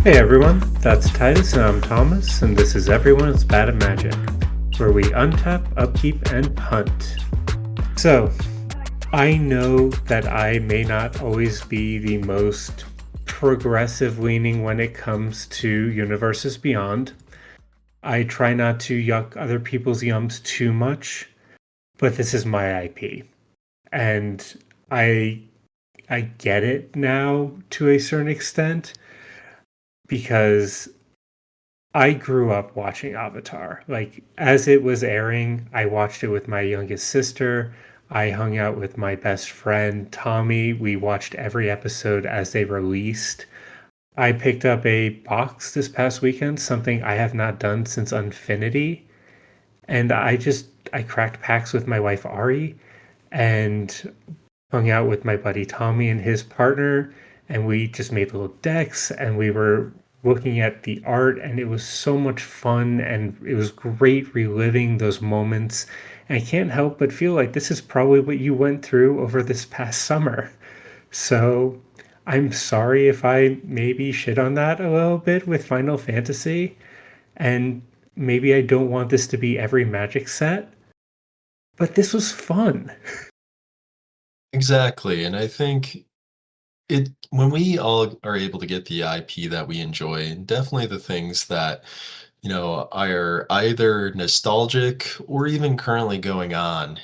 Hey everyone, that's Titus and I'm Thomas, and this is Everyone's Bad at Magic, where we untap, upkeep, and punt. So, I know that I may not always be the most progressive leaning when it comes to Universes Beyond. I try not to yuck other people's yums too much, but this is my IP. And I I get it now to a certain extent because I grew up watching Avatar. Like, as it was airing, I watched it with my youngest sister. I hung out with my best friend, Tommy. We watched every episode as they released. I picked up a box this past weekend, something I have not done since Unfinity. And I cracked packs with my wife, Ari, and hung out with my buddy Tommy and his partner, and we just made little decks and we were looking at the art, and it was so much fun and it was great reliving those moments. And I can't help but feel like this is probably what you went through over this past summer. So I'm sorry if I maybe shit on that a little bit with Final Fantasy, and maybe I don't want this to be every Magic set, but this was fun. Exactly, and I think it when we all are able to get the IP that we enjoy, and definitely the things that, are either nostalgic or even currently going on,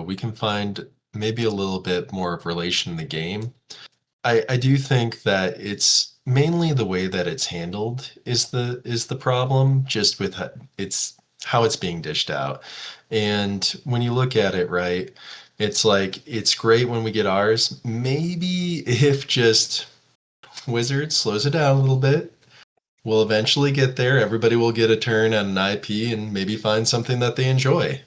we can find maybe a little bit more of relation in the game. I do think that it's mainly the way that it's handled is the problem, just with it's how it's being dished out. And when you look at it, right, it's like it's great when we get ours. Maybe if just Wizards slows it down a little bit, we'll eventually get there. Everybody will get a turn at an IP and maybe find something that they enjoy.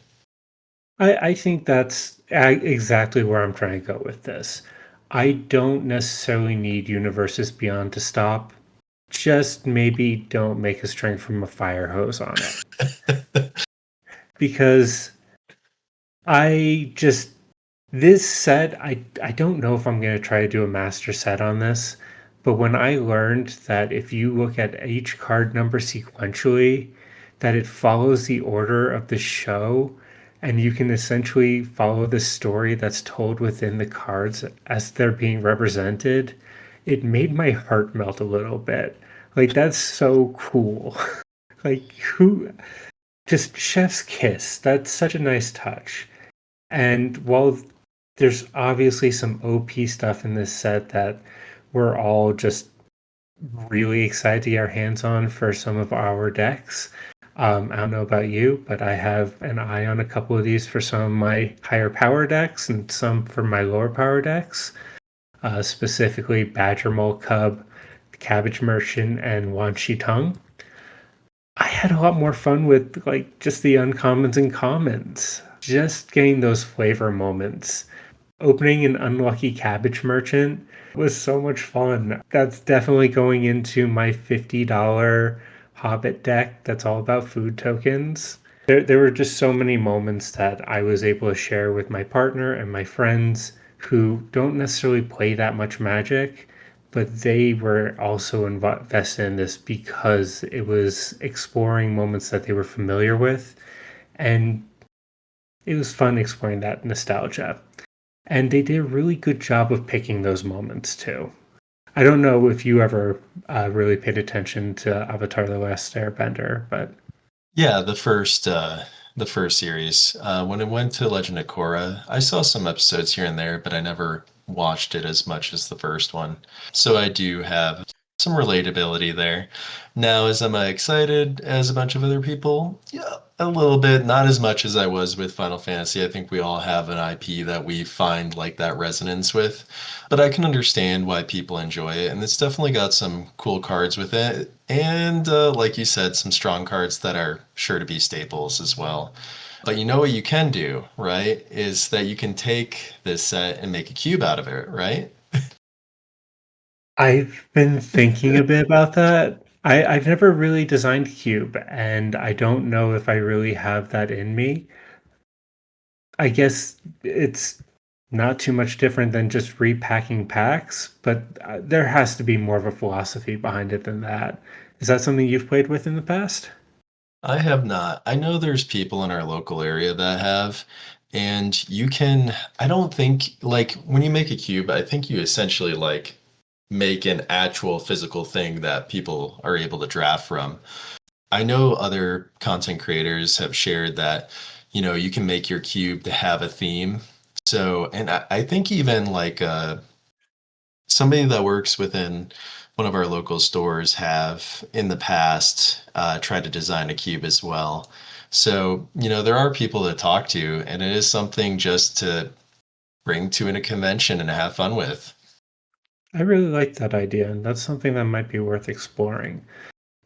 I think that's exactly where I'm trying to go with this. I don't necessarily need Universes Beyond to stop. Just maybe don't make us drink from a fire hose on it. Because I just, this set, I don't know if I'm going to try to do a master set on this, but when I learned that if you look at each card number sequentially, that it follows the order of the show, and you can essentially follow the story that's told within the cards as they're being represented, it made my heart melt a little bit. Like, that's so cool. Like, who just chef's kiss. That's such a nice touch. And while there's obviously some OP stuff in this set that we're all just really excited to get our hands on for some of our decks. I don't know about you, but I have an eye on a couple of these for some of my higher power decks and some for my lower power decks, specifically Badger Mole Cub, Cabbage Merchant, and Wan Shi Tung. I had a lot more fun with like just the uncommons and commons, just getting those flavor moments. Opening an unlucky cabbage merchant was so much fun. That's definitely going into my $50 Hobbit deck that's all about food tokens. There were just so many moments that I was able to share with my partner and my friends who don't necessarily play that much Magic, but they were also invested in this because it was exploring moments that they were familiar with. And it was fun exploring that nostalgia. And they did a really good job of picking those moments too. I don't know if you ever really paid attention to Avatar: The Last Airbender, but Yeah, the first series. When it went to Legend of Korra, I saw some episodes here and there, but I never watched it as much as the first one. So I do have some relatability there. Now, am I excited as a bunch of other people? Yeah, a little bit. Not as much as I was with Final Fantasy. I think we all have an IP that we find like that resonance with. But I can understand why people enjoy it, and it's definitely got some cool cards with it. And like you said, some strong cards that are sure to be staples as well. But you know what you can do, right? Is that you can take this set and make a cube out of it, right? I've been thinking a bit about that. I've never really designed Cube, and I don't know if I really have that in me. I guess it's not too much different than just repacking packs, but there has to be more of a philosophy behind it than that. Is that something you've played with in the past? I have not. I know there's people in our local area that have, and I don't think, like, when you make a cube, I think you essentially, like, make an actual physical thing that people are able to draft from. I know other content creators have shared that, you can make your cube to have a theme. So, and I think even like somebody that works within one of our local stores have in the past tried to design a cube as well. So, there are people to talk to, and it is something just to bring to in a convention and have fun with. I really like that idea, and that's something that might be worth exploring.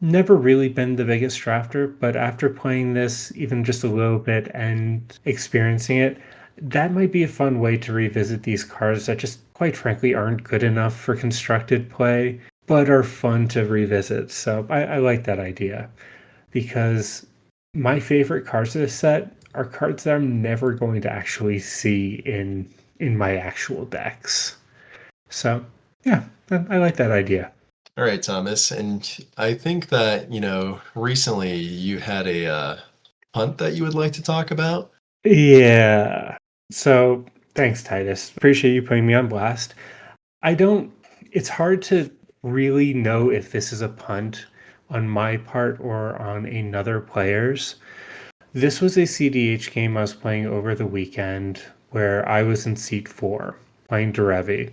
Never really been the biggest drafter, but after playing this even just a little bit and experiencing it, that might be a fun way to revisit these cards that just quite frankly aren't good enough for constructed play, but are fun to revisit. So I like that idea because my favorite cards of this set are cards that I'm never going to actually see in my actual decks. So yeah, I like that idea. All right, Thomas. And I think that, recently you had a punt that you would like to talk about. Yeah. So thanks, Titus. Appreciate you putting me on blast. I don't, it's hard to really know if this is a punt on my part or on another player's. This was a CDH game I was playing over the weekend where I was in seat four playing Derevi.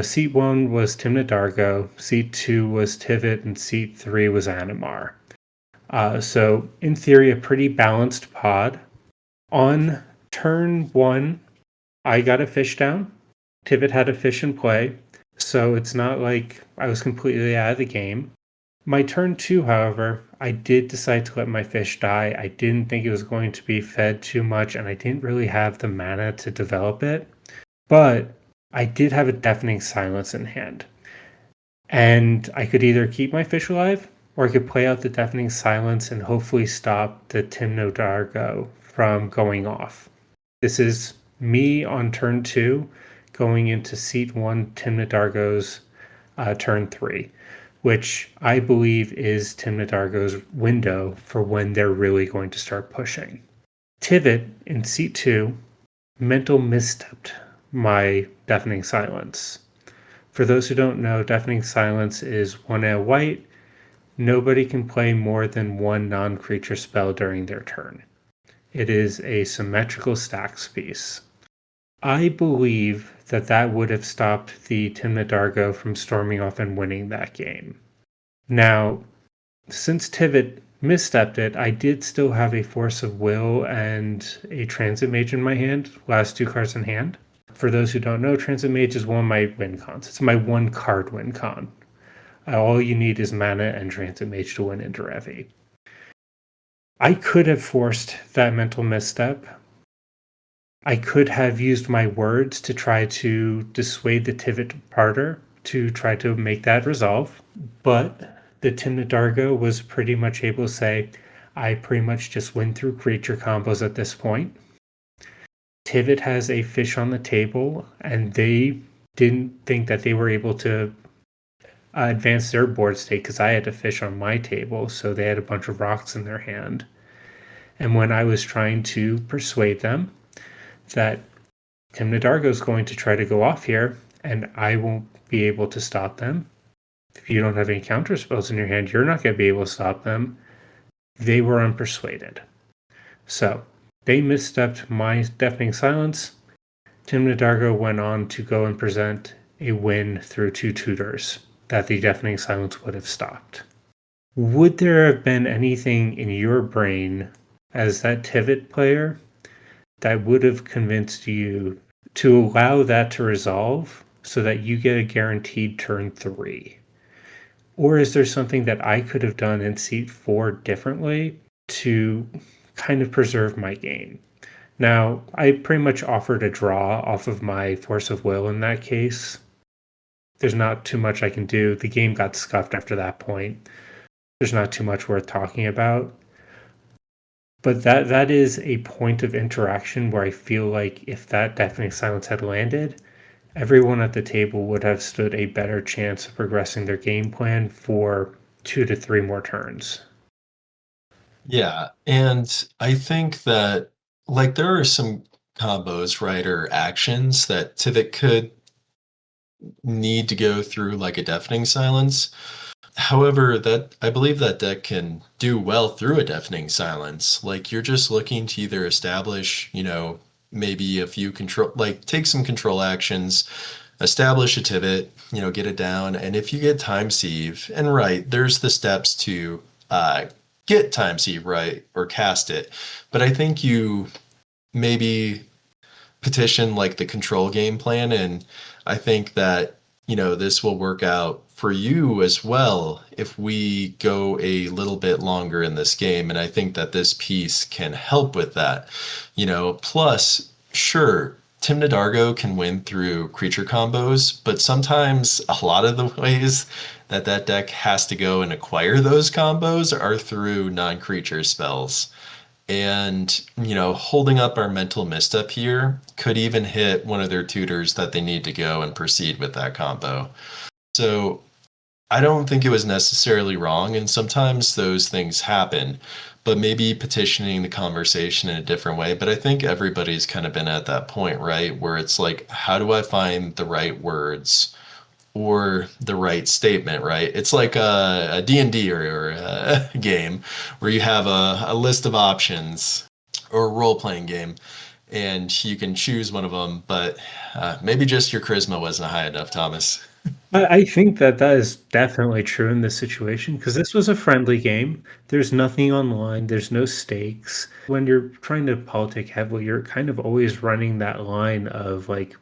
Seat one was Timna Dargo, seat two was Tivit, and seat three was Animar. So, in theory, a pretty balanced pod. On turn one, I got a fish down. Tivit had a fish in play, so it's not like I was completely out of the game. My turn two, however, I did decide to let my fish die. I didn't think it was going to be fed too much, and I didn't really have the mana to develop it. But I did have a deafening silence in hand. And I could either keep my fish alive or I could play out the deafening silence and hopefully stop the Timno Dargo from going off. This is me on turn two going into seat one Timna Dargo's turn three, which I believe is Timna Dargo's window for when they're really going to start pushing. Tivit in seat two mental misstepped my deafening silence. For those who don't know, Deafening Silence is 1 white. Nobody can play more than one non creature spell during their turn. It is a symmetrical stacks piece. I believe that that would have stopped the Timna Dargo from storming off and winning that game. Now, since Tivit misstepped it, I did still have a Force of Will and a Transit Mage in my hand, last two cards in hand. For those who don't know, Transit Mage is one of my win cons. It's my one card win con. All you need is mana and Transit Mage to win into Revi. I could have forced that mental misstep. I could have used my words to try to dissuade the Tivit parter to try to make that resolve, but the Timna Dargo was pretty much able to say, I pretty much just win through creature combos at this point. Tivit has a fish on the table, and they didn't think that they were able to advance their board state because I had a fish on my table, so they had a bunch of rocks in their hand. And when I was trying to persuade them that Tim Nadargo is going to try to go off here, and I won't be able to stop them. If you don't have any counter spells in your hand, you're not going to be able to stop them. They were unpersuaded. So they misstepped my deafening silence. Tim Nadargo went on to go and present a win through two tutors that the deafening silence would have stopped. Would there have been anything in your brain as that Tivit player that would have convinced you to allow that to resolve so that you get a guaranteed turn three? Or is there something that I could have done in seat four differently to kind of preserve my game? Now, I pretty much offered a draw off of my Force of Will in that case. There's not too much I can do. The game got scuffed after that point. There's not too much worth talking about. But that is a point of interaction where I feel like if that deafening silence had landed, everyone at the table would have stood a better chance of progressing their game plan for 2 to 3 more turns. Yeah, and I think that like there are some combos, right, or actions that could need to go through like a deafening silence. However, that I believe that deck can do well through a deafening silence. Like you're just looking to either establish, maybe a few control, like take some control actions, establish a pivot, get it down, and if you get time sieve, and right, there's the steps to get time sieve right or cast it. But I think you maybe petition like the control game plan, and I think that this will work out for you as well if we go a little bit longer in this game, and I think that this piece can help with that. Plus, sure, Tim Nadargo can win through creature combos, but sometimes a lot of the ways that deck has to go and acquire those combos are through non-creature spells. And, holding up our mental misstep here could even hit one of their tutors that they need to go and proceed with that combo. So I don't think it was necessarily wrong. And sometimes those things happen, but maybe petitioning the conversation in a different way. But I think everybody's kind of been at that point, right? Where it's like, how do I find the right words or the right statement, right? It's like a D&D or a game where you have a list of options or a role-playing game and you can choose one of them, but maybe just your charisma wasn't high enough, Thomas. I think that that is definitely true in this situation because this was a friendly game. There's nothing online, there's no stakes. When you're trying to politic heavily, you're kind of always running that line of like,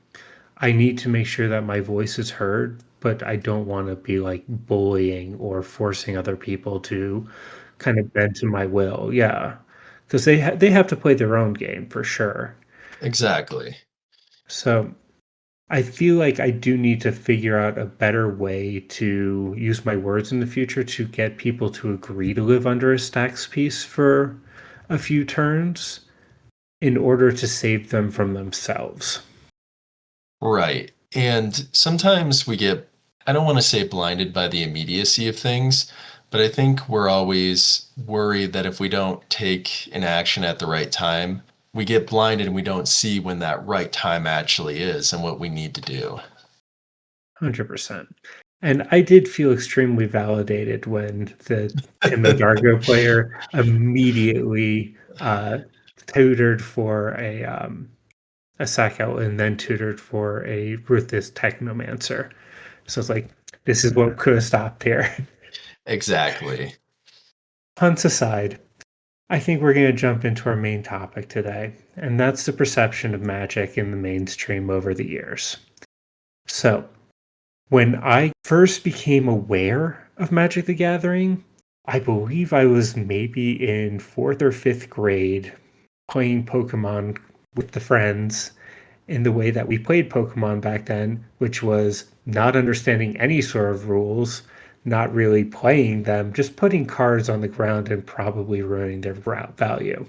I need to make sure that my voice is heard, but I don't want to be like bullying or forcing other people to kind of bend to my will. Yeah, because they have to play their own game for sure. Exactly. So I feel like I do need to figure out a better way to use my words in the future to get people to agree to live under a stacks piece for a few turns in order to save them from themselves. Right. And sometimes we get, I don't want to say blinded by the immediacy of things, but I think we're always worried that if we don't take an action at the right time, we get blinded and we don't see when that right time actually is and what we need to do. 100%. And I did feel extremely validated when the Tim Dargo player immediately tutored for a sack out and then tutored for a ruthless technomancer. So it's like, this is what could have stopped here. Exactly. Punts aside, I think we're going to jump into our main topic today, and that's the perception of magic in the mainstream over the years. So, when I first became aware of Magic the Gathering, I believe I was maybe in fourth or fifth grade playing Pokemon with the friends in the way that we played Pokemon back then, which was not understanding any sort of rules, not really playing them, just putting cards on the ground and probably ruining their value.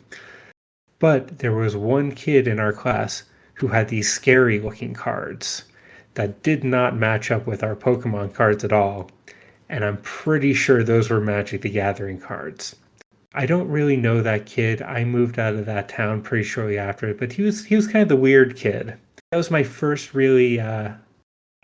But there was one kid in our class who had these scary looking cards that did not match up with our Pokemon cards at all. And I'm pretty sure those were Magic the Gathering cards. I don't really know that kid. I moved out of that town pretty shortly after it, but he was kind of the weird kid. That was my first really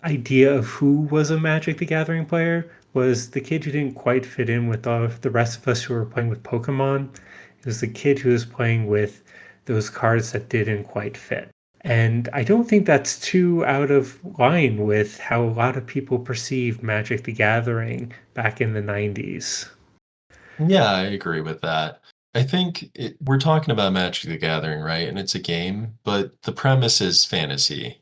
idea of who was a Magic the Gathering player. Was the kid who didn't quite fit in with all of the rest of us who were playing with Pokemon. It was the kid who was playing with those cards that didn't quite fit. And I don't think that's too out of line with how a lot of people perceived Magic the Gathering back in the 90s. Yeah, I agree with that. I think we're talking about Magic the Gathering, right? And it's a game, but the premise is fantasy.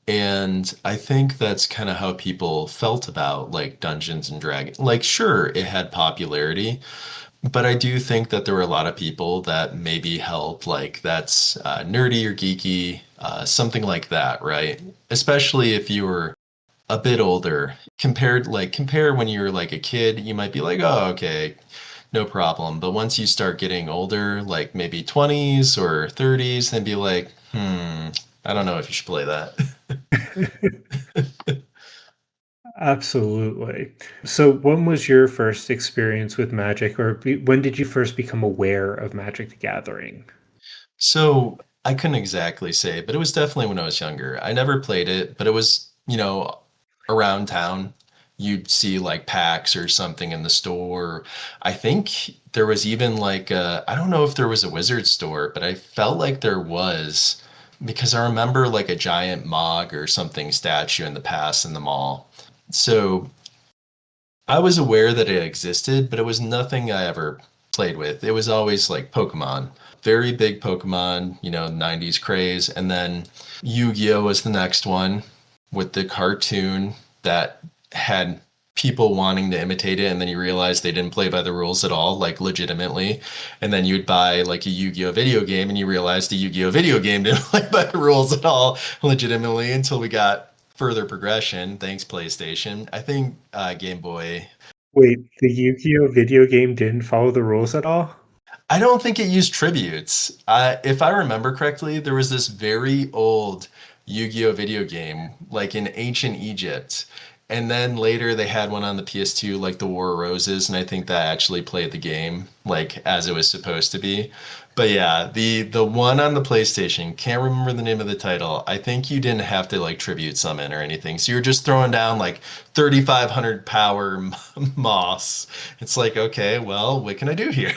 And I think that's kind of how people felt about like Dungeons and Dragons. Like, sure, it had popularity, but I do think that there were a lot of people that maybe held like that's nerdy or geeky, something like that, right? Especially if you were a bit older. Compare when you were like a kid, you might be like, oh, okay, no problem. But once you start getting older, like maybe 20s or 30s, then be like, I don't know if you should play that. Absolutely. So, when was your first experience with Magic, or when did you first become aware of Magic the Gathering? So I couldn't exactly say, but it was definitely when I was younger. I never played it, but it was, around town. You'd see like packs or something in the store. I think there was even like I don't know if there was a wizard store, but I felt like there was because I remember like a giant Mog or something statue in the past in the mall. So I was aware that it existed, but it was nothing I ever played with. It was always like Pokemon. Very big Pokemon, 90s craze. And then Yu-Gi-Oh was the next one with the cartoon that had people wanting to imitate it. And then you realize they didn't play by the rules at all, like legitimately. And then you'd buy like a Yu-Gi-Oh video game and you realize the Yu-Gi-Oh video game didn't play by the rules at all, legitimately, until we got further progression. Thanks, PlayStation. I think Game Boy. Wait, the Yu-Gi-Oh video game didn't follow the rules at all? I don't think it used tributes. If I remember correctly, there was this very old Yu-Gi-Oh video game, like in ancient Egypt. And then later they had one on the PS2, like the War of Roses, and I think that actually played the game like as it was supposed to be. But yeah, the one on the PlayStation, can't remember the name of the title. I think you didn't have to like tribute summon or anything. So you're just throwing down like 3,500 power moss. It's like, okay, well, what can I do here?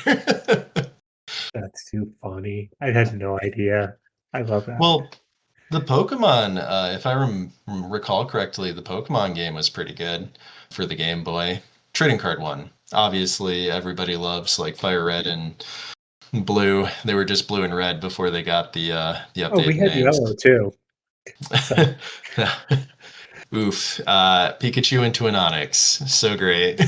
That's too funny. I had no idea. I love that. Well, the Pokemon, if I recall correctly, the Pokemon game was pretty good for the Game Boy. Trading card one. Obviously, everybody loves like Fire Red and Blue. They were just blue and red before they got the Oh, we updated had names. yellow too. So, Oof. Pikachu into an Onyx. So great.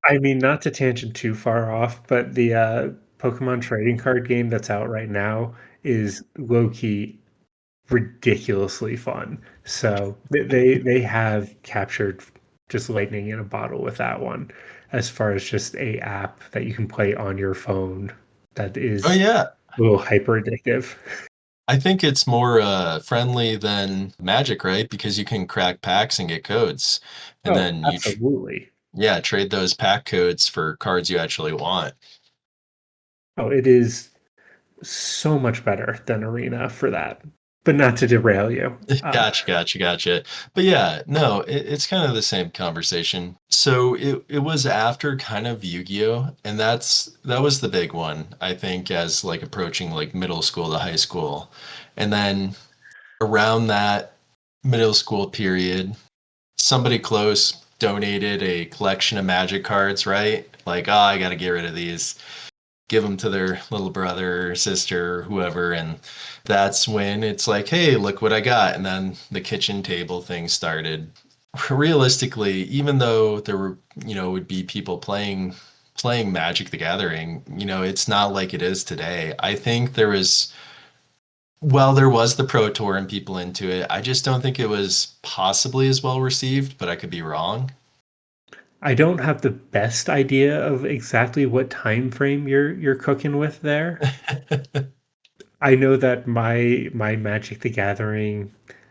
I mean, not to tangent too far off, but the Pokemon trading card game that's out right now is low key ridiculously fun. So they have captured just lightning in a bottle with that one, as far as just a app that you can play on your phone that Oh is yeah. a little hyper addictive. I think it's more friendly than Magic, right? Because you can crack packs and get codes. And Oh, then absolutely. yeah, trade those pack codes for cards you actually want. Oh, it is so much better than Arena for that. But not to derail you. Gotcha, gotcha, gotcha. But yeah, no, it's kind of the same conversation. So it was after kind of Yu-Gi-Oh, and that was the big one, I think, as like approaching like middle school to high school. And then around that middle school period, somebody close donated a collection of Magic cards, right? Like, oh, I got to get rid of these. Give them to their little brother or sister or whoever, and that's when it's like, hey, look what I got. And then the kitchen table thing started. Realistically, even though there were, would be people playing Magic the Gathering, it's not like it is today. I think there was the Pro Tour and people into it. I just don't think it was possibly as well received, but I could be wrong. I don't have the best idea of exactly what time frame you're cooking with there. I know that my Magic the Gathering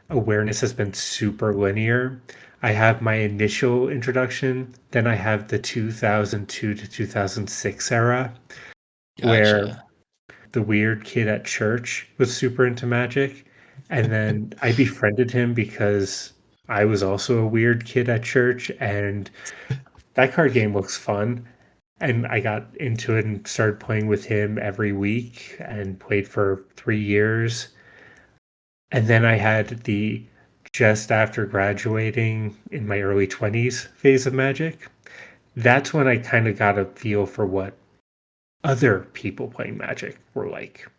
awareness has been super linear. I have my initial introduction, then I have the 2002 to 2006 era where Gotcha. the weird kid at church was super into Magic, and then I befriended him because I was also a weird kid at church, and that card game looks fun. And I got into it and started playing with him every week and played for 3 years. And then I had the just after graduating in my early 20s phase of Magic. That's when I kind of got a feel for what other people playing Magic were like.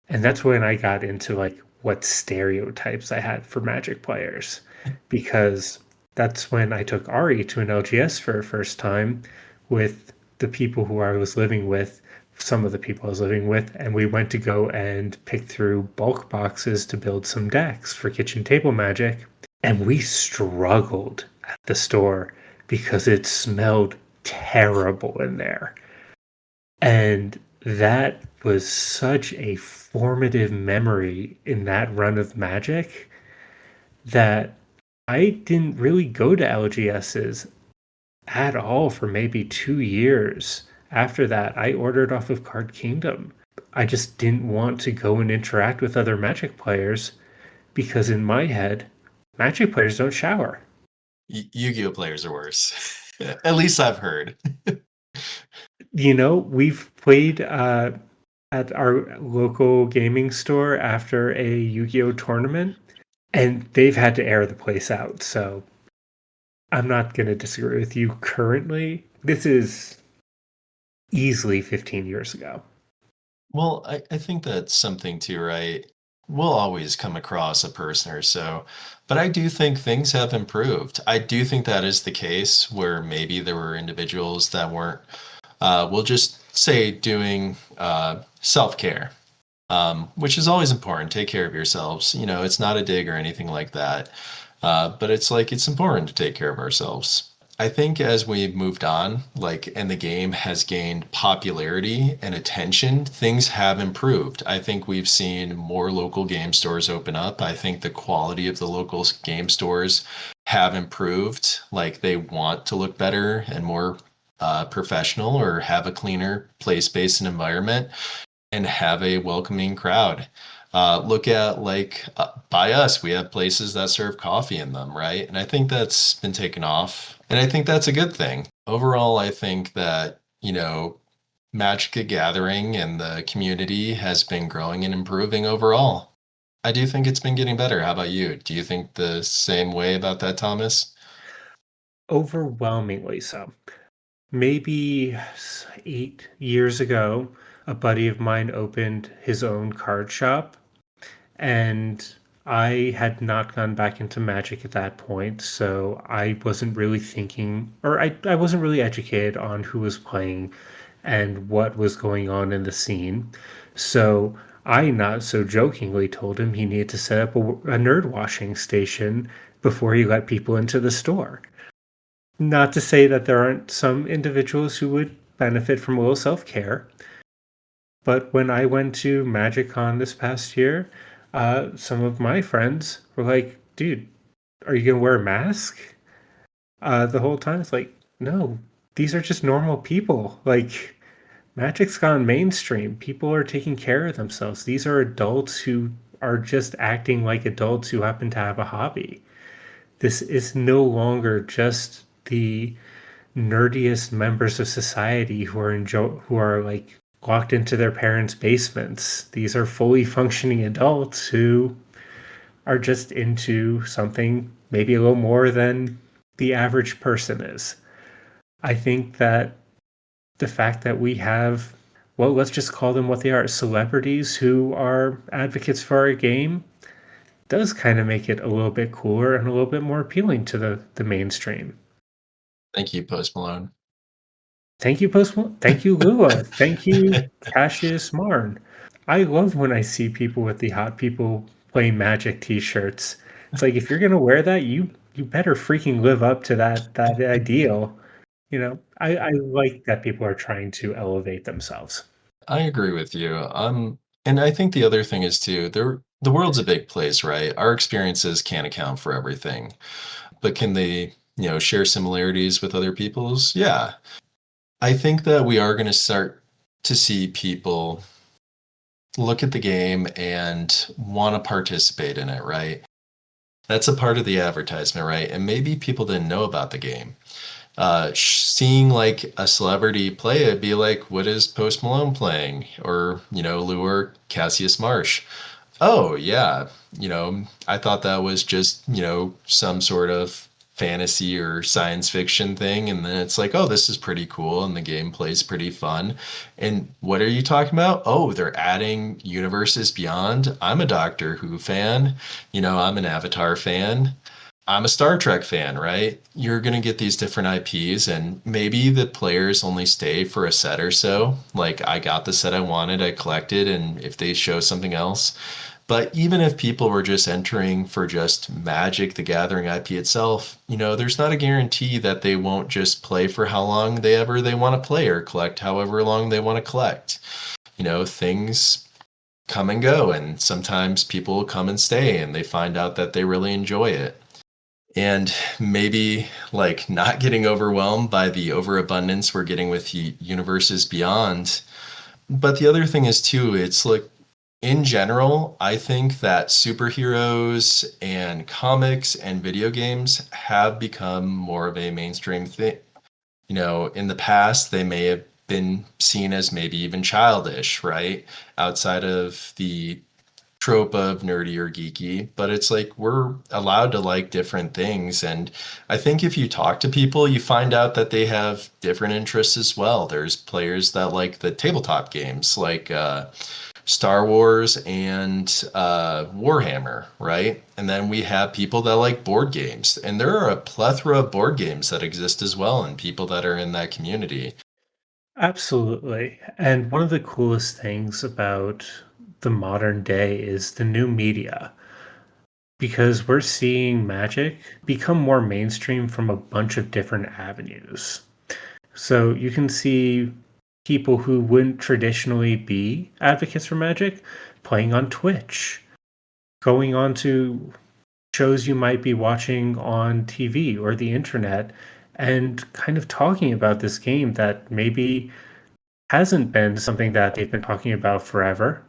And that's when I got into like what stereotypes I had for Magic players, because that's when I took Ari to an LGS for the first time with the people who I was living with, some of the people I was living with, and we went to go and pick through bulk boxes to build some decks for kitchen table Magic. And we struggled at the store because it smelled terrible in there. And that was such a formative memory in that run of Magic that I didn't really go to LGSs at all for maybe 2 years. After that, I ordered off of Card Kingdom. I just didn't want to go and interact with other Magic players because in my head, Magic players don't shower. Yu-Gi-Oh players are worse. At least I've heard. We've played at our local gaming store after a Yu-Gi-Oh tournament, and they've had to air the place out. So I'm not going to disagree with you currently. This is easily 15 years ago. Well, I think that's something too, right? We'll always come across a person or so, but I do think things have improved. I do think that is the case where maybe there were individuals that weren't, we'll just say, doing self-care, which is always important. Take care of yourselves. It's not a dig or anything like that. But it's like it's important to take care of ourselves. I think as we've moved on, like, and the game has gained popularity and attention, things have improved. I think we've seen more local game stores open up. I think the quality of the local game stores have improved. Like, they want to look better and more professional, or have a cleaner play space and environment, and have a welcoming crowd. Look at, like, by us, we have places that serve coffee in them, right? And I think that's been taken off. And I think that's a good thing. Overall, I think that, Magic the Gathering and the community has been growing and improving overall. I do think it's been getting better. How about you? Do you think the same way about that, Thomas? Overwhelmingly so. Maybe 8 years ago, a buddy of mine opened his own card shop, and I had not gone back into Magic at that point, so I wasn't really thinking, or I wasn't really educated on who was playing and what was going on in the scene. So I not so jokingly told him he needed to set up a nerd washing station before he let people into the store. Not to say that there aren't some individuals who would benefit from a little self care, but when I went to MagicCon this past year, some of my friends were like, dude, are you going to wear a mask the whole time? It's like, no, these are just normal people. Like, Magic's gone mainstream. People are taking care of themselves. These are adults who are just acting like adults who happen to have a hobby. This is no longer just the nerdiest members of society who are like locked into their parents' basements. These are fully functioning adults who are just into something maybe a little more than the average person is. I think that the fact that we have, well, let's just call them what they are, celebrities who are advocates for our game, does kind of make it a little bit cooler and a little bit more appealing to the mainstream. Thank you, Post Malone. Thank you, Post. Thank you, Lua. Thank you, Cassius Marn. I love when I see people with the Hot People Play Magic T-shirts. It's like if you're gonna wear that, you better freaking live up to that ideal. I like that people are trying to elevate themselves. I agree with you. And I think the other thing is too, the world's a big place, right? Our experiences can't account for everything, but can they, share similarities with other people's? Yeah. I think that we are going to start to see people look at the game and want to participate in it, right? That's a part of the advertisement, right? And maybe people didn't know about the game. Seeing like a celebrity play it, be like, what is Post Malone playing? Or, lure Cassius Marsh. Oh, yeah. I thought that was just, some sort of fantasy or science fiction thing. And then it's like, oh, this is pretty cool. And the gameplay's pretty fun. And what are you talking about? Oh, they're adding universes beyond. I'm a Doctor Who fan. I'm an Avatar fan. I'm a Star Trek fan, right? You're going to get these different IPs, and maybe the players only stay for a set or so. Like, I got the set I wanted, I collected, and if they show something else. But even if people were just entering for just Magic the Gathering IP itself, there's not a guarantee that they won't just play for how long they want to play or collect however long they want to collect. Things come and go, and sometimes people come and stay and they find out that they really enjoy it. And maybe like not getting overwhelmed by the overabundance we're getting with universes beyond. But the other thing is too, it's like in general, I think that superheroes and comics and video games have become more of a mainstream thing. In the past, they may have been seen as maybe even childish, right? Outside of the trope of nerdy or geeky, but it's like we're allowed to like different things. And I think if you talk to people, you find out that they have different interests as well. There's players that like the tabletop games, like Star Wars and Warhammer, right? And then we have people that like board games. And there are a plethora of board games that exist as well, and people that are in that community. Absolutely. And one of the coolest things about the modern day is the new media, because we're seeing Magic become more mainstream from a bunch of different avenues. So you can see people who wouldn't traditionally be advocates for Magic playing on Twitch, going on to shows you might be watching on TV or the internet, and kind of talking about this game that maybe hasn't been something that they've been talking about forever,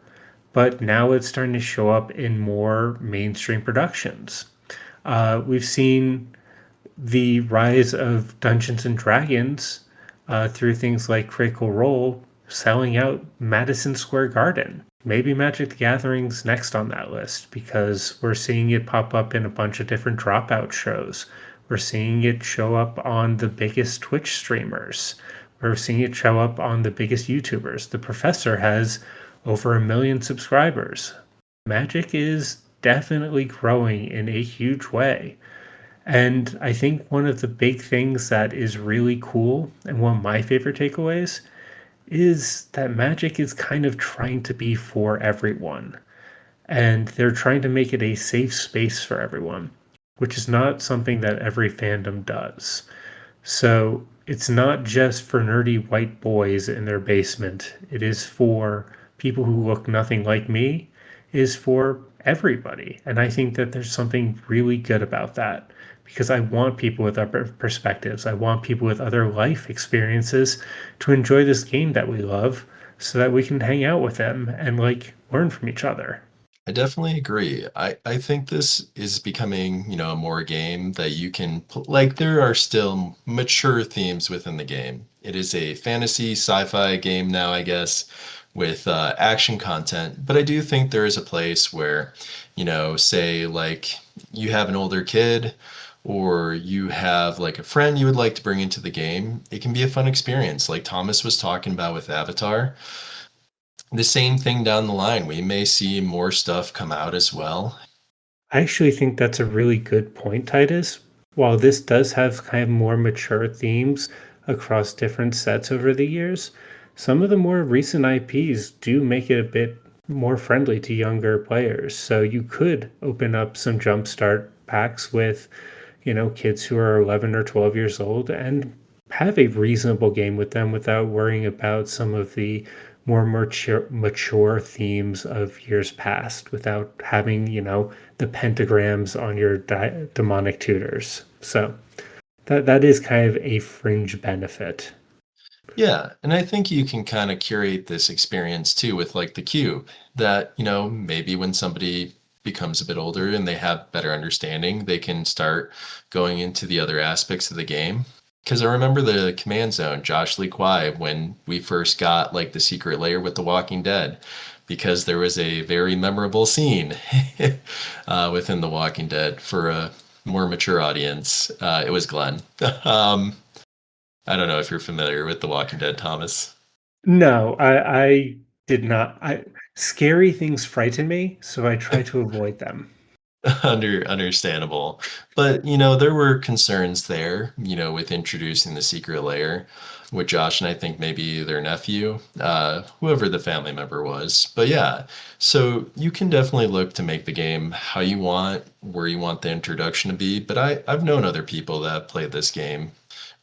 but now it's starting to show up in more mainstream productions. We've seen the rise of Dungeons and Dragons through things like Critical Role selling out Madison Square Garden. Maybe Magic the Gathering's next on that list because we're seeing it pop up in a bunch of different dropout shows. We're seeing it show up on the biggest Twitch streamers. We're seeing it show up on the biggest YouTubers. The Professor has over 1 million subscribers. Magic is definitely growing in a huge way. And I think one of the big things that is really cool, and one of my favorite takeaways, is that Magic is kind of trying to be for everyone. And they're trying to make it a safe space for everyone, which is not something that every fandom does. So it's not just for nerdy white boys in their basement. It is for people who look nothing like me. It is for everybody. And I think that there's something really good about that because I want people with other perspectives. I want people with other life experiences to enjoy this game that we love so that we can hang out with them and like learn from each other. I definitely agree. I think this is becoming, more a game that you can, like, there are still mature themes within the game. It is a fantasy sci-fi game now, I guess, with action content. But I do think there is a place where, say, like, you have an older kid or you have like a friend you would like to bring into the game. It can be a fun experience, like Thomas was talking about with Avatar. The same thing down the line. We may see more stuff come out as well. I actually think that's a really good point, Titus. While this does have kind of more mature themes across different sets over the years, some of the more recent IPs do make it a bit more friendly to younger players. So you could open up some jumpstart packs with, kids who are 11 or 12 years old and have a reasonable game with them without worrying about some of the more mature themes of years past without having, the pentagrams on your demonic tutors. So that is kind of a fringe benefit. Yeah, and I think you can kind of curate this experience too with like the cube that, maybe when somebody becomes a bit older and they have better understanding, they can start going into the other aspects of the game. Because I remember the Command Zone, Josh Lee Kwai, when we first got like the secret layer with The Walking Dead, because there was a very memorable scene within The Walking Dead for a more mature audience. It was Glenn. um, I don't know if you're familiar with The Walking Dead, Thomas. No, I did not. Scary things frighten me, so I try to avoid them. Understandable. But, there were concerns there, with introducing the secret layer with Josh and I think maybe their nephew, whoever the family member was. But yeah, so you can definitely look to make the game how you want, where you want the introduction to be. But I've known other people that have played this game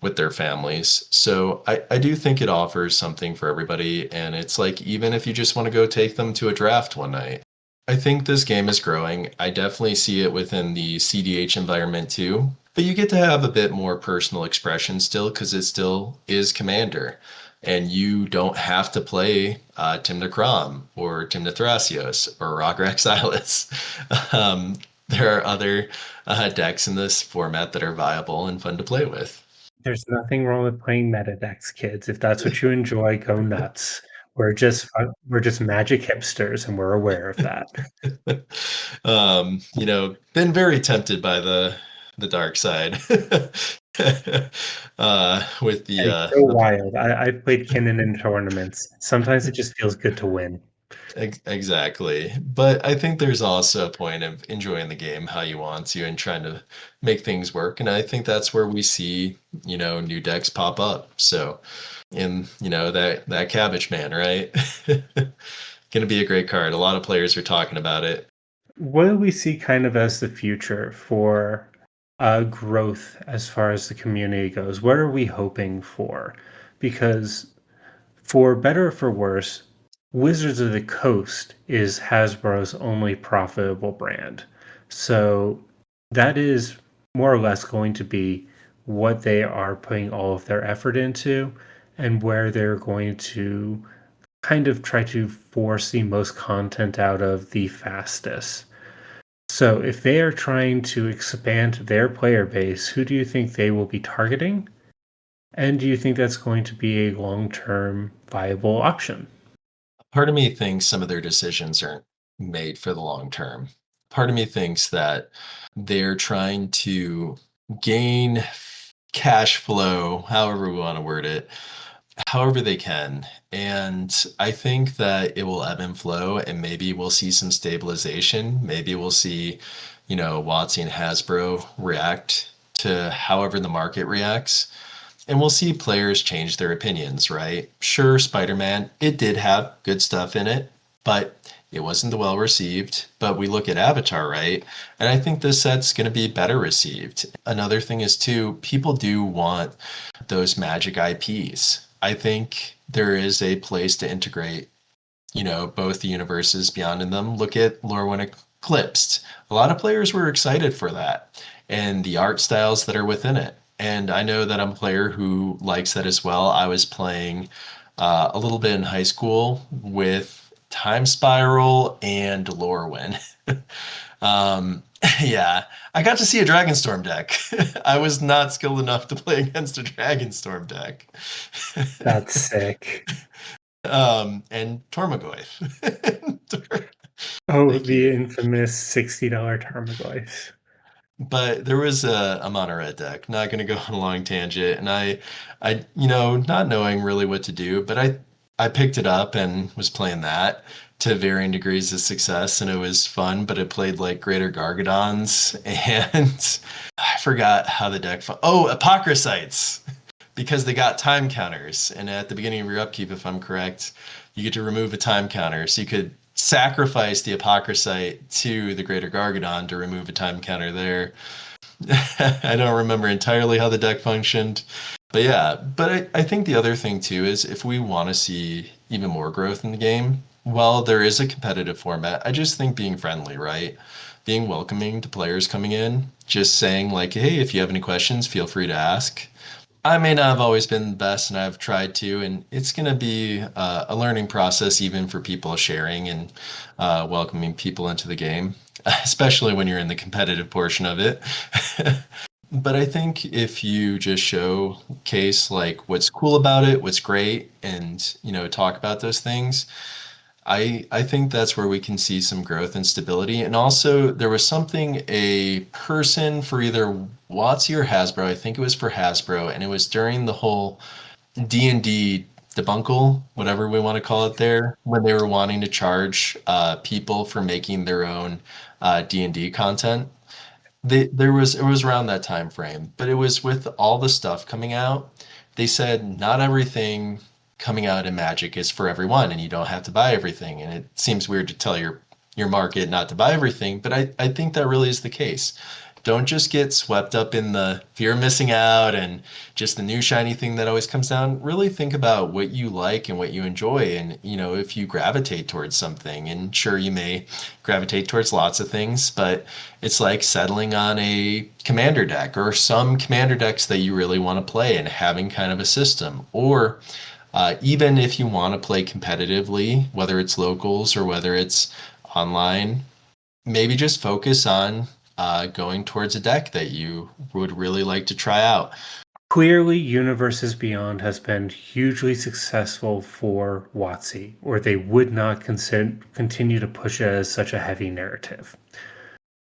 with their families. So I do think it offers something for everybody. And it's like, even if you just want to go take them to a draft one night, I think this game is growing. I definitely see it within the CDH environment too. But you get to have a bit more personal expression still because it still is Commander. And you don't have to play Tim Necrom or Tim Thrasios or Rograk Silas. There are other decks in this format that are viable and fun to play with. There's nothing wrong with playing meta decks, kids. If that's what you enjoy, go nuts. We're just magic hipsters, and we're aware of that. Been very tempted by the dark side. With the Hey, go wild. I've played Kinnan in tournaments. Sometimes it just feels good to win. exactly. But I think there's also a point of enjoying the game how you want to and trying to make things work. And I think that's where we see, new decks pop up. So in, that Cabbage Man, right? Gonna be a great card. A lot of players are talking about it. What do we see kind of as the future for growth as far as the community goes? What are we hoping for? Because for better or for worse, Wizards of the Coast is Hasbro's only profitable brand. So that is more or less going to be what they are putting all of their effort into and where they're going to kind of try to force the most content out of the fastest. So if they are trying to expand their player base, who do you think they will be targeting? And do you think that's going to be a long-term viable option? Part of me thinks some of their decisions aren't made for the long term. Part of me thinks that they're trying to gain cash flow, however we want to word it, however they can. And I think that it will ebb and flow, and maybe we'll see some stabilization. Maybe we'll see, Watsy and Hasbro react to however the market reacts. And we'll see players change their opinions, right? Sure, Spider Man, it did have good stuff in it, but it wasn't the well received. But we look at Avatar, right? And I think this set's going to be better received. Another thing is, too, people do want those magic IPs. I think there is a place to integrate, both the universes beyond in them. Look at Lorwyn Eclipsed. A lot of players were excited for that and the art styles that are within it. And I know that I'm a player who likes that as well. I was playing a little bit in high school with Time Spiral and Lorwyn. um, yeah, I got to see a Dragonstorm deck. I was not skilled enough to play against a Dragonstorm deck. That's sick. And Tormagoyf. Oh, Thank the you. infamous $60 Tarmogoyf. But there was a mono red deck. Not going to go on a long tangent, and I, not knowing really what to do, but I picked it up and was playing that to varying degrees of success, and it was fun. But it played like Greater Gargadons, and I forgot how the deck. Oh, Apocrysites, because they got time counters, and at the beginning of your upkeep, if I'm correct, you get to remove a time counter, so you could sacrifice the Apocryphite to the Greater Gargadon to remove a time counter there. I don't remember entirely how the deck functioned. But yeah, but I think the other thing too is if we want to see even more growth in the game, while there is a competitive format, I just think being friendly, right? Being welcoming to players coming in, just saying like, hey, if you have any questions, feel free to ask. I may not have always been the best, and I've tried to, and it's going to be a learning process even for people sharing and welcoming people into the game, especially when you're in the competitive portion of it. But I think if you just showcase like what's cool about it, what's great, and talk about those things, I think that's where we can see some growth and stability. And also, there was something a person for either WotC or Hasbro, I think it was for Hasbro, and it was during the whole D&D. debunkle, whatever we want to call it there, when they were wanting to charge people for making their own D&D content. There was it was around that time frame, but it was with all the stuff coming out. They said not everything coming out in Magic is for everyone, and you don't have to buy everything. And it seems weird to tell your market not to buy everything, but I think that really is the case. Don't just get swept up in the fear of missing out and just the new shiny thing that always comes down. Really think about what you like and what you enjoy, and if you gravitate towards something. And sure, you may gravitate towards lots of things, but it's like settling on a commander deck or some commander decks that you really want to play and having kind of a system. Or even if you want to play competitively, whether it's locals or whether it's online, maybe just focus on going towards a deck that you would really like to try out. Clearly, Universes Beyond has been hugely successful for WotC, or they would not continue to push it as such a heavy narrative.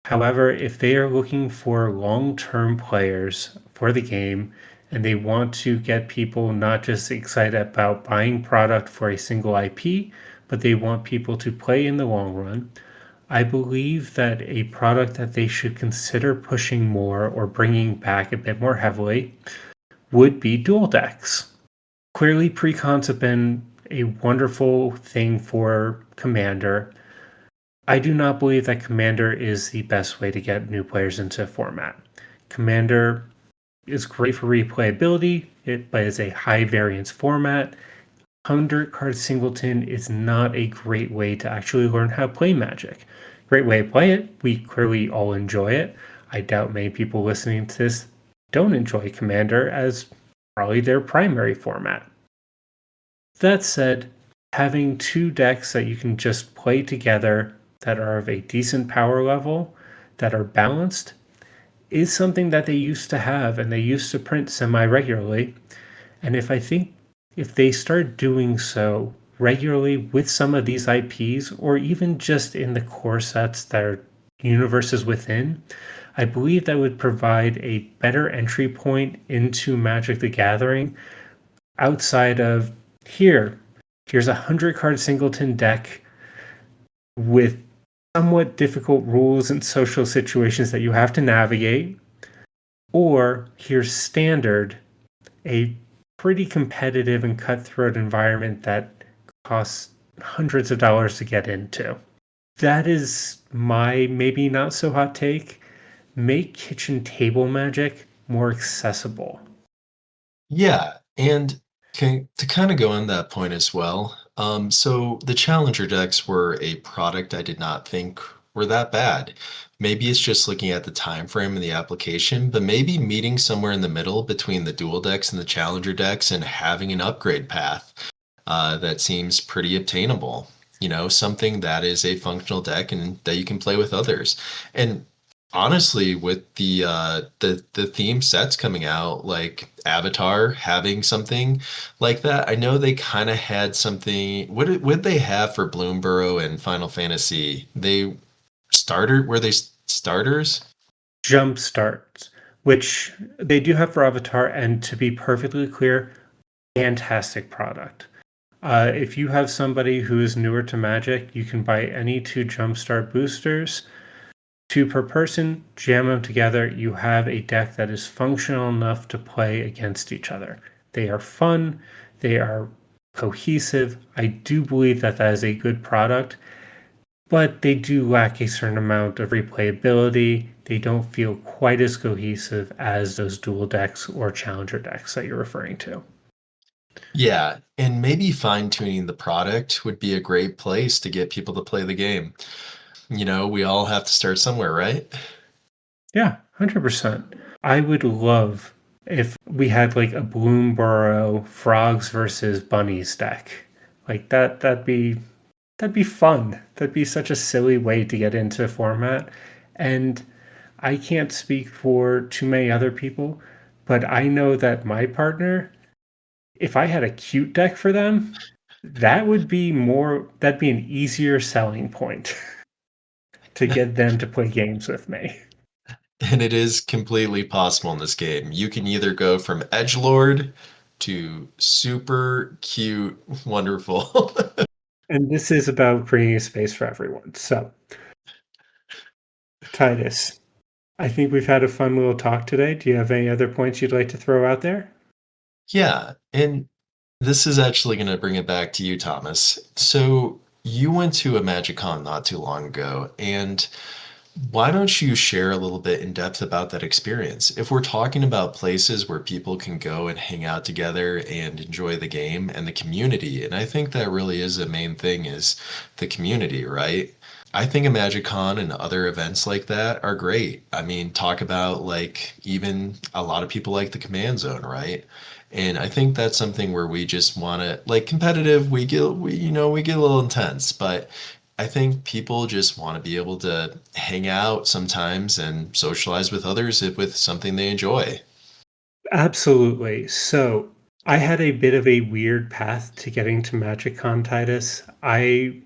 However, if they are looking for long-term players for the game and they want to get people not just excited about buying product for a single IP, but they want people to play in the long run, I believe that a product that they should consider pushing more or bringing back a bit more heavily would be dual decks. Clearly, precons have been a wonderful thing for Commander. I do not believe that Commander is the best way to get new players into a format. Commander is great for replayability, but it's a high variance format. 100 card singleton is not a great way to actually learn how to play Magic. Great way to play it. We clearly all enjoy it. I doubt many people listening to this don't enjoy Commander as probably their primary format. That said, having two decks that you can just play together that are of a decent power level, that are balanced, is something that they used to have and they used to print semi regularly. And if they start doing so regularly with some of these IPs, or even just in the core sets that are universes within, I believe that would provide a better entry point into Magic the Gathering outside of here's a 100 card singleton deck with somewhat difficult rules and social situations that you have to navigate, or here's standard, a pretty competitive and cutthroat environment that costs hundreds of dollars to get into. That is my maybe not so hot take. Make kitchen table Magic more accessible. Yeah, and to kind of go on that point as well. So the Challenger decks were a product I did not think were that bad. Maybe it's just looking at the time frame and the application, but maybe meeting somewhere in the middle between the dual decks and the Challenger decks and having an upgrade path that seems pretty obtainable. Something that is a functional deck and that you can play with others. And honestly, with the theme sets coming out, like Avatar having something like that, I know they kind of had something. What they have for Bloomborough and Final Fantasy? They starter were they starters? Jump starts, which they do have for Avatar, and to be perfectly clear, fantastic product. If you have somebody who is newer to Magic, you can buy any two Jumpstart boosters, two per person, jam them together. You have a deck that is functional enough to play against each other. They are fun, they are cohesive. I do believe that that is a good product, but they do lack a certain amount of replayability. They don't feel quite as cohesive as those dual decks or challenger decks that you're referring to. Yeah, and maybe fine-tuning the product would be a great place to get people to play the game. We all have to start somewhere, right? Yeah, 100%. I would love if we had like a Bloomborough frogs versus bunnies deck. Like that'd be fun. That'd be such a silly way to get into format. And I can't speak for too many other people, but I know that my partner, if I had a cute deck for them, that'd be an easier selling point to get them to play games with me. And it is completely possible in this game. You can either go from edgelord to super cute, wonderful. And this is about creating a space for everyone. So, Titus, I think we've had a fun little talk today. Do you have any other points you'd like to throw out there? Yeah, and this is actually going to bring it back to you, Thomas. So you went to a MagicCon not too long ago, and why don't you share a little bit in depth about that experience? If we're talking about places where people can go and hang out together and enjoy the game and the community, and I think that really is the main thing is the community, right? I think a MagicCon and other events like that are great. I mean, talk about like even a lot of people like the Command Zone, right? And I think that's something where we just want to like competitive. We get a little intense, but I think people just want to be able to hang out sometimes and socialize with others with something they enjoy. Absolutely. So, I had a bit of a weird path to getting to MagicCon, Titus. I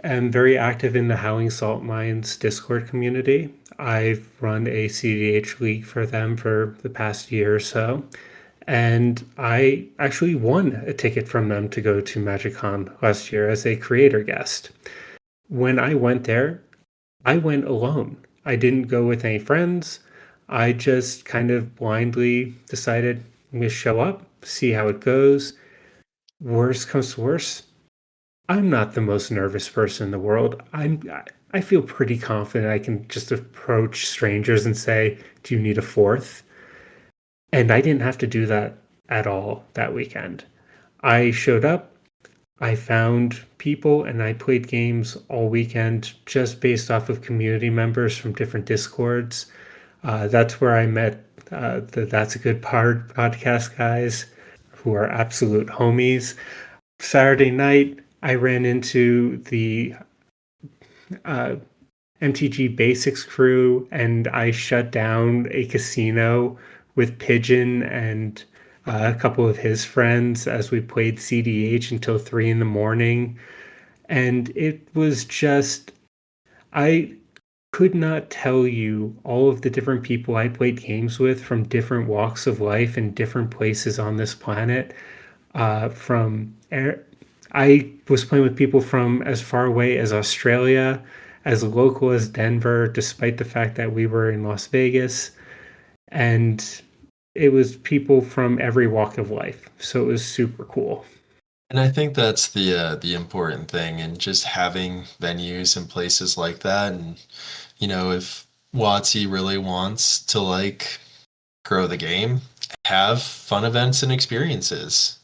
am very active in the Howling Salt Mines Discord community. I've run a CDH league for them for the past year or so, and I actually won a ticket from them to go to MagicCon last year as a creator guest. When I went there, I went alone. I didn't go with any friends. I just kind of blindly decided I'm going to show up, see how it goes. Worst comes to worst, I'm not the most nervous person in the world. I feel pretty confident I can just approach strangers and say, "Do you need a fourth?" And I didn't have to do that at all that weekend. I showed up, I found people, and I played games all weekend just based off of community members from different Discords. That's where I met the That's a Good Part podcast guys, who are absolute homies. Saturday night, I ran into the uh, MTG Basics crew, and I shut down a casino with Pigeon and a couple of his friends as we played CDH until 3 in the morning. And it was just, I could not tell you all of the different people I played games with from different walks of life and different places on this planet. From I was playing with people from as far away as Australia, as local as Denver, despite the fact that we were in Las Vegas, and it was people from every walk of life. So it was super cool. And I think that's the important thing, and just having venues and places like that. And if WotC really wants to like grow the game, have fun events and experiences.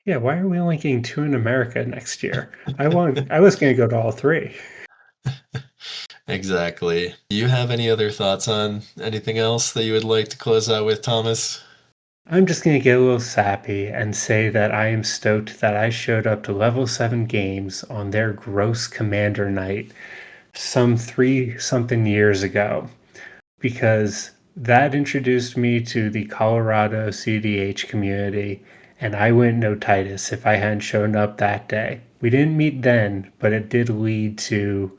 Yeah, why are we only getting two in America next year? I was going to go to all three. Exactly. Do you have any other thoughts on anything else that you would like to close out with, Thomas? I'm just going to get a little sappy and say that I am stoked that I showed up to level 7 games on their gross commander night some 3 something years ago, because that introduced me to the Colorado CDH community, and I wouldn't know Titus if I hadn't shown up that day. We didn't meet then, but it did lead to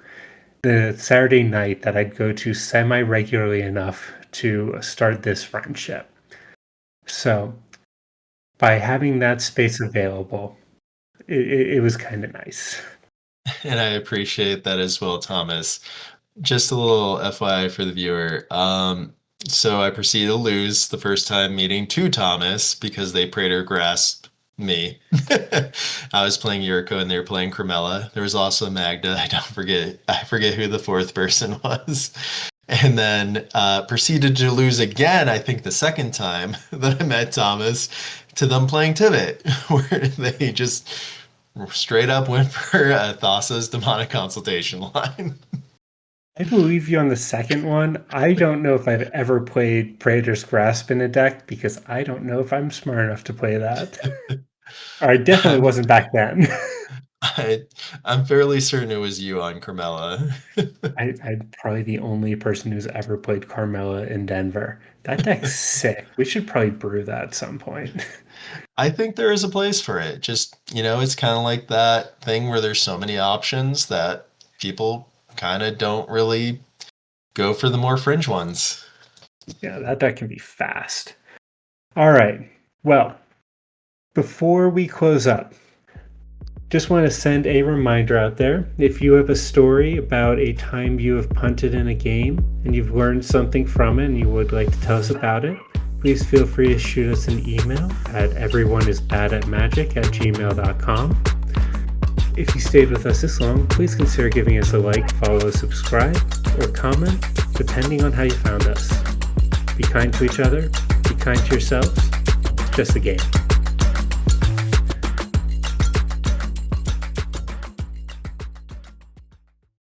the Saturday night that I'd go to semi regularly enough to start this friendship. So, by having that space available, it was kind of nice. And I appreciate that as well, Thomas. Just a little FYI for the viewer. So I proceeded to lose the first time meeting to Thomas because they Praetor grasped me. I was playing Yurko and they were playing Carmella. There was also Magda. I forget who the fourth person was. And then proceeded to lose again, I think the second time that I met Thomas, to them playing Tivit, where they just straight up went for Thassa's demonic consultation line. I believe you on the second one. I don't know if I've ever played Praetor's Grasp in a deck because I don't know if I'm smart enough to play that. Or I definitely I'm, wasn't back then. I, I'm fairly certain it was you on Carmella. I'm probably the only person who's ever played Carmella in Denver. That deck's sick. We should probably brew that at some point. I think there is a place for it. Just, it's kind of like that thing where there's so many options that people kind of don't really go for the more fringe ones. Yeah, that deck can be fast. All right. Well, Before we close up, just want to send a reminder out there. If you have a story about a time you have punted in a game and you've learned something from it and you would like to tell us about it, please feel free to shoot us an email at everyoneisbadatmagic@gmail.com. If you stayed with us this long, please consider giving us a like, follow, subscribe, or comment, depending on how you found us. Be kind to each other, be kind to yourselves. It's just a game.